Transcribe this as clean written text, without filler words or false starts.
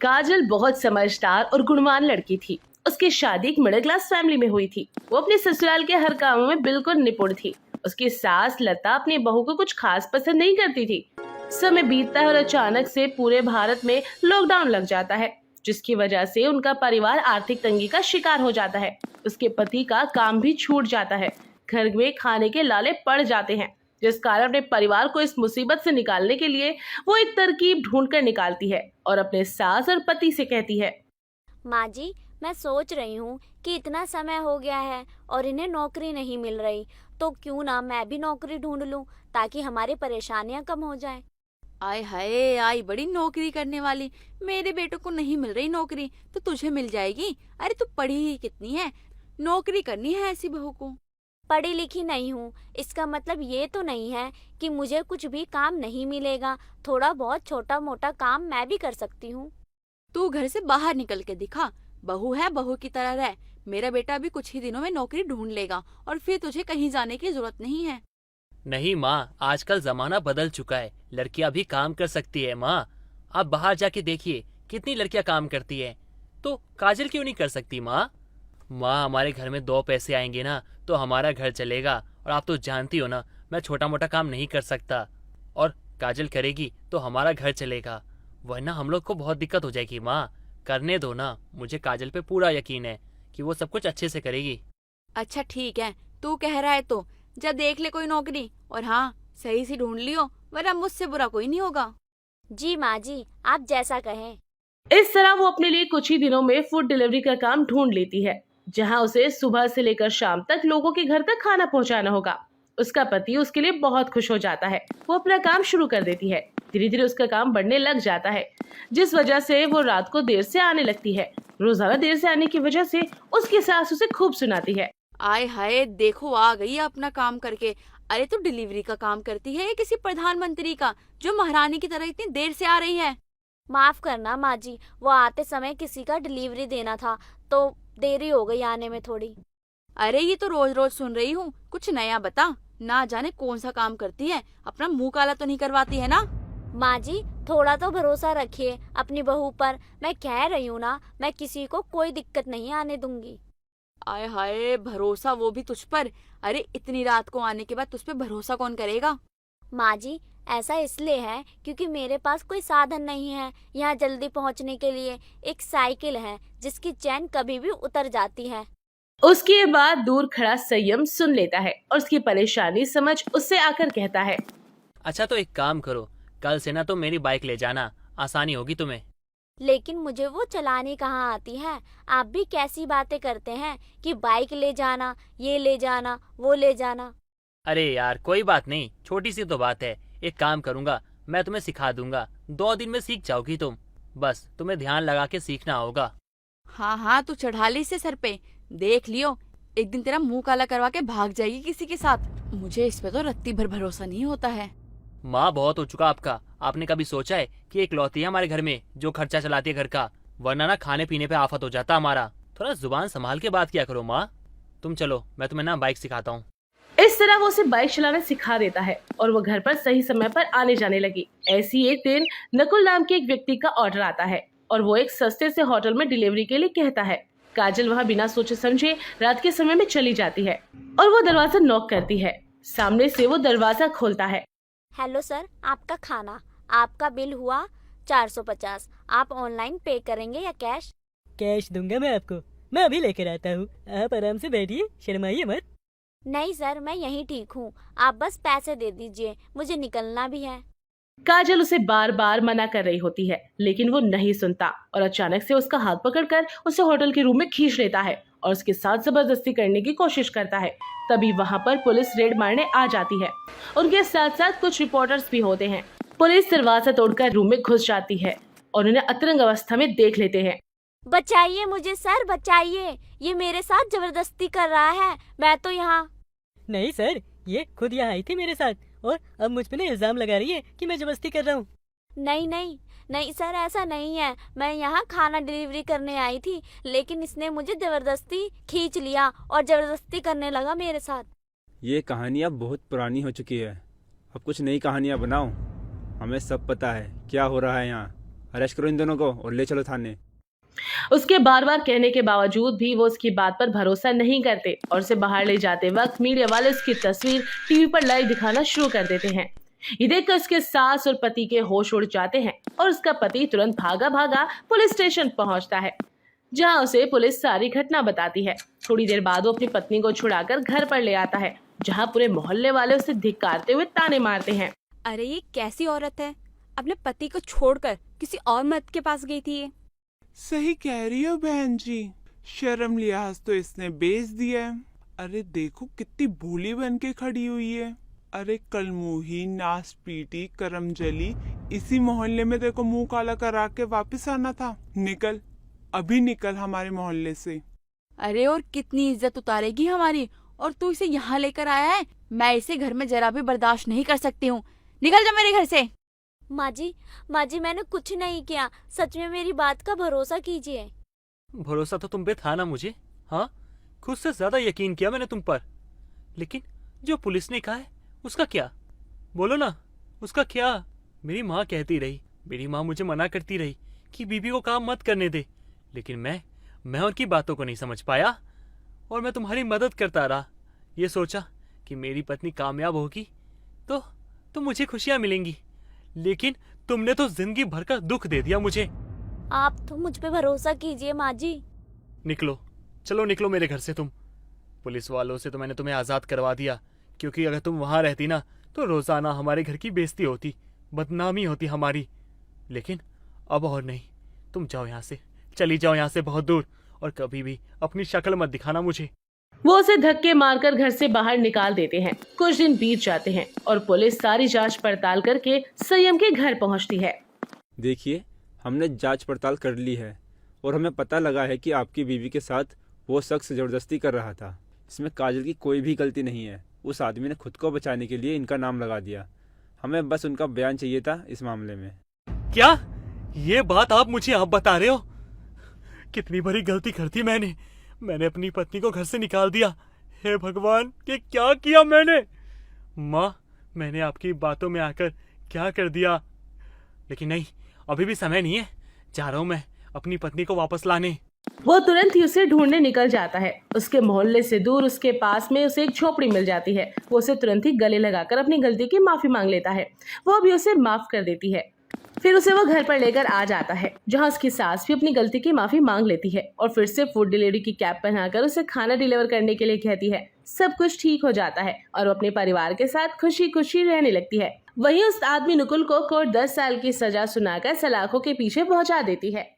काजल बहुत समझदार और गुणवान लड़की थी। उसकी शादी एक मिडिल क्लास फैमिली में हुई थी। वो अपने ससुराल के हर कामों में बिल्कुल निपुण थी। उसकी सास लता अपनी बहू को कुछ खास पसंद नहीं करती थी। समय बीतता है और अचानक से पूरे भारत में लॉकडाउन लग जाता है, जिसकी वजह से उनका परिवार आर्थिक तंगी का शिकार हो जाता है। उसके पति का काम भी छूट जाता है। घर में खाने के लाले पड़ जाते हैं, जिस कारण अपने परिवार को इस मुसीबत से निकालने के लिए वो एक तरकीब ढूंढ कर निकालती है और अपने सास और पति से कहती है, माँ जी, मैं सोच रही हूँ कि इतना समय हो गया है और इन्हें नौकरी नहीं मिल रही, तो क्यों ना मैं भी नौकरी ढूंढ लूँ ताकि हमारी परेशानियाँ कम हो जाएं। आय हाय, आई बड़ी नौकरी करने वाली। मेरे बेटों को नहीं मिल रही नौकरी तो तुझे मिल जाएगी। अरे तू पढ़ी ही कितनी है, नौकरी करनी है ऐसी बहू को। पढ़ी लिखी नहीं हूँ, इसका मतलब ये तो नहीं है कि मुझे कुछ भी काम नहीं मिलेगा। थोड़ा बहुत छोटा मोटा काम मैं भी कर सकती हूँ। तू घर से बाहर निकल के दिखा। बहू है, बहू की तरह रह। मेरा बेटा भी कुछ ही दिनों में नौकरी ढूंढ लेगा और फिर तुझे कहीं जाने की जरूरत नहीं है। नहीं माँ, आजकल जमाना बदल चुका है। लड़कियां भी काम कर सकती है माँ। आप बाहर जाके देखिए कितनी लड़कियां काम करती है। तो काजल क्यों नहीं कर सकती माँ? माँ, हमारे घर में 2 पैसे आएंगे ना तो हमारा घर चलेगा। और आप तो जानती हो ना, मैं छोटा मोटा काम नहीं कर सकता। और काजल करेगी तो हमारा घर चलेगा, वरना हम लोग को बहुत दिक्कत हो जाएगी। माँ, करने दो ना, मुझे काजल पे पूरा यकीन है कि वो सब कुछ अच्छे से करेगी। अच्छा ठीक है, तू कह रहा है तो जब देख ले कोई नौकरी, और हाँ सही से ढूंढ लियो, वरना मुझसे बुरा कोई नहीं होगा। जी माँ जी, आप जैसा कहें। इस तरह वो अपने लिए कुछ ही दिनों में फूड डिलीवरी का काम ढूंढ लेती है, जहां उसे सुबह से लेकर शाम तक लोगों के घर तक खाना पहुंचाना होगा। उसका पति उसके लिए बहुत खुश हो जाता है। वो अपना काम शुरू कर देती है। धीरे धीरे उसका काम बढ़ने लग जाता है, जिस वजह से वो रात को देर से आने लगती है। रोजाना देर से आने की वजह से उसकी सास उसे खूब सुनाती है। आय हाय, देखो आ गई है अपना काम करके। अरे तू डिलीवरी का काम करती है या किसी प्रधानमंत्री का, जो महारानी की तरह इतनी देर से आ रही है? माफ करना माँ जी, वो आते समय किसी का डिलीवरी देना था तो देरी हो गई आने में थोड़ी। अरे ये तो रोज रोज सुन रही हूँ, कुछ नया बता। ना जाने कौन सा काम करती है, अपना मुंह काला तो नहीं करवाती है ना? माँ जी, थोड़ा तो भरोसा रखिए अपनी बहू पर। मैं कह रही हूँ ना, मैं किसी को कोई दिक्कत नहीं आने दूंगी। आय हाय, भरोसा वो भी तुझ पर? अरे इतनी रात को आने के बाद तुझ पे भरोसा कौन करेगा? माँ जी, ऐसा इसलिए है क्योंकि मेरे पास कोई साधन नहीं है यहाँ जल्दी पहुँचने के लिए। एक साइकिल है जिसकी चैन कभी भी उतर जाती है। उसके बाद दूर खड़ा संयम सुन लेता है और उसकी परेशानी समझ उससे आकर कहता है, अच्छा तो एक काम करो, कल से ना तो मेरी बाइक ले जाना, आसानी होगी तुम्हें। लेकिन मुझे वो चलानी कहाँ आती है। आप भी कैसी बातें करते हैं कि बाइक ले जाना, ये ले जाना, वो ले जाना। अरे यार कोई बात नहीं, छोटी सी तो बात है। एक काम करूंगा, मैं तुम्हें सिखा दूंगा, 2 दिन में सीख जाओगी तुम। बस तुम्हें ध्यान लगा के सीखना होगा। हाँ हाँ, तू चढ़ा ली इसे सर पे। देख लियो, एक दिन तेरा मुंह काला करवा के भाग जाएगी किसी के साथ। मुझे इस पे तो रत्ती भर भरोसा नहीं होता है। माँ, बहुत हो चुका आपका। आपने कभी सोचा है कि एक लौती है हमारे घर में जो खर्चा चलाती है घर का, वरना ना खाने पीने पे आफत हो जाता हमारा। थोड़ा जुबान संभाल के बात किया करो माँ। तुम चलो, मैं तुम्हें ना बाइक सिखाता हूँ। इस तरह वो उसे बाइक चलाना सिखा देता है और वो घर पर सही समय पर आने जाने लगी। ऐसी एक दिन नकुल नाम के एक व्यक्ति का ऑर्डर आता है और वो एक सस्ते से होटल में डिलीवरी के लिए कहता है। काजल वहाँ बिना सोचे समझे रात के समय में चली जाती है और वो दरवाजा नॉक करती है। सामने से वो दरवाजा खोलता है। हेलो सर, आपका खाना। आपका बिल हुआ 450। आप ऑनलाइन पे करेंगे या कैश? कैश दूंगा मैं आपको। मैं अभी लेकर आता हूँ, आप आराम से बैठिए, शर्माइए मत। नहीं सर, मैं यहीं ठीक हूँ। आप बस पैसे दे दीजिए, मुझे निकलना भी है। काजल उसे बार बार मना कर रही होती है, लेकिन वो नहीं सुनता और अचानक से उसका हाथ पकड़कर उसे होटल के रूम में खींच लेता है और उसके साथ जबरदस्ती करने की कोशिश करता है। तभी वहाँ पर पुलिस रेड मारने आ जाती है। उनके साथ साथ कुछ रिपोर्टर्स भी होते हैं। पुलिस दरवाजा तोड़कर रूम में घुस जाती है और उन्हें अतरंग अवस्था में देख लेते हैं। बचाइए मुझे सर, बचाइए। ये मेरे साथ जबरदस्ती कर रहा है। मैं तो यहाँ। नहीं सर, ये खुद यहाँ आई थी मेरे साथ और अब मुझ पे ना इल्जाम लगा रही है कि मैं जबरदस्ती कर रहा हूँ। नहीं नहीं नहीं सर, ऐसा नहीं है। मैं यहाँ खाना डिलीवरी करने आई थी, लेकिन इसने मुझे जबरदस्ती खींच लिया और जबरदस्ती करने लगा मेरे साथ। ये कहानी अब बहुत पुरानी हो चुकी है। अब कुछ नई कहानियाँ बनाओ। हमें सब पता है क्या हो रहा है यहाँ। अरेस्ट करो इन दोनों को और ले चलो थाने। उसके बार बार कहने के बावजूद भी वो उसकी बात पर भरोसा नहीं करते और उसे बाहर ले जाते वक्त मीडिया वाले उसकी तस्वीर टीवी पर लाइव दिखाना शुरू कर देते हैं। ये देखकर उसके सास और पति के होश उड़ जाते हैं और उसका पति तुरंत भागा भागा पुलिस स्टेशन पहुंचता है, जहां उसे पुलिस सारी घटना बताती है। थोड़ी देर बाद वो अपनी पत्नी को छुड़ाकर घर पर ले आता है, जहां पूरे मोहल्ले वाले उसे धिक्कारते हुए ताने मारते हैं। अरे ये कैसी औरत है, अपने पति को छोड़कर किसी और मर्द के पास गई थी ये। सही कह रही हो बहन जी, शर्म लिहाज तो इसने बेच दिया है। अरे देखो कितनी भोली बन के खड़ी हुई है। अरे कलमुही, नास पीटी, करमजली, इसी मोहल्ले में देखो मुंह काला करा के वापस आना था। निकल, अभी निकल हमारे मोहल्ले से। अरे और कितनी इज्जत उतारेगी हमारी, और तू इसे यहाँ लेकर आया है। मैं इसे घर में जरा भी बर्दाश्त नहीं कर सकती हूँ। निकल जा मेरे घर से। माँ जी मैंने कुछ नहीं किया, सच में मेरी बात का भरोसा कीजिए। भरोसा तो तुम पे था ना मुझे। हाँ, खुद से ज्यादा यकीन किया मैंने तुम पर। लेकिन जो पुलिस ने कहा है उसका क्या? बोलो ना, उसका क्या? मेरी माँ कहती रही, मेरी माँ मुझे मना करती रही कि बीबी को काम मत करने दे, लेकिन मैं उनकी बातों को नहीं समझ पाया और मैं तुम्हारी मदद करता रहा। ये सोचा कि मेरी पत्नी कामयाब होगी तो मुझे खुशियां मिलेंगी, लेकिन तुमने तो जिंदगी भर का दुख दे दिया मुझे। आप तो मुझ पे भरोसा कीजिए माँ जी। निकलो, चलो निकलो मेरे घर से तुम। पुलिस वालों से तो मैंने तुम्हें आज़ाद करवा दिया, क्योंकि अगर तुम वहां रहती ना तो रोजाना हमारे घर की बेइज्जती होती, बदनामी होती हमारी। लेकिन अब और नहीं, तुम जाओ यहाँ से, चली जाओ यहाँ से बहुत दूर, और कभी भी अपनी शक्ल मत दिखाना मुझे। वो उसे धक्के मारकर घर से बाहर निकाल देते हैं। कुछ दिन बीत जाते हैं और पुलिस सारी जांच पड़ताल करके संयम के घर पहुंचती है। देखिए, हमने जांच पड़ताल कर ली है और हमें पता लगा है कि आपकी बीवी के साथ वो शख्स जबरदस्ती कर रहा था। इसमें काजल की कोई भी गलती नहीं है। उस आदमी ने खुद को बचाने के लिए इनका नाम लगा दिया। हमें बस उनका बयान चाहिए था इस मामले में। क्या ये बात आप मुझे आप बता रहे हो? कितनी बड़ी गलती कर दी मैंने अपनी पत्नी को घर से निकाल दिया। हे भगवान, ये क्या किया मैंने? माँ, मैंने आपकी बातों में आकर क्या कर दिया? लेकिन नहीं, अभी भी समय नहीं है। जा रहा हूँ मैं अपनी पत्नी को वापस लाने। वो तुरंत ही उसे ढूंढने निकल जाता है। उसके मोहल्ले से दूर उसके पास में उसे एक झोपड़ी मिल जाती है। वो उसे तुरंत ही गले लगाकर अपनी गलती की माफी मांग लेता है। वो भी उसे माफ कर देती है। फिर उसे वो घर पर लेकर आ जाता है, जहाँ उसकी सास भी अपनी गलती की माफी मांग लेती है और फिर से फूड डिलीवरी की कैप पहनाकर उसे खाना डिलीवर करने के लिए कहती है। सब कुछ ठीक हो जाता है और वो अपने परिवार के साथ खुशी खुशी रहने लगती है। वहीं उस आदमी नुकुल को कोर्ट 10 साल की सजा सुनाकर सलाखों के पीछे पहुंचा देती है।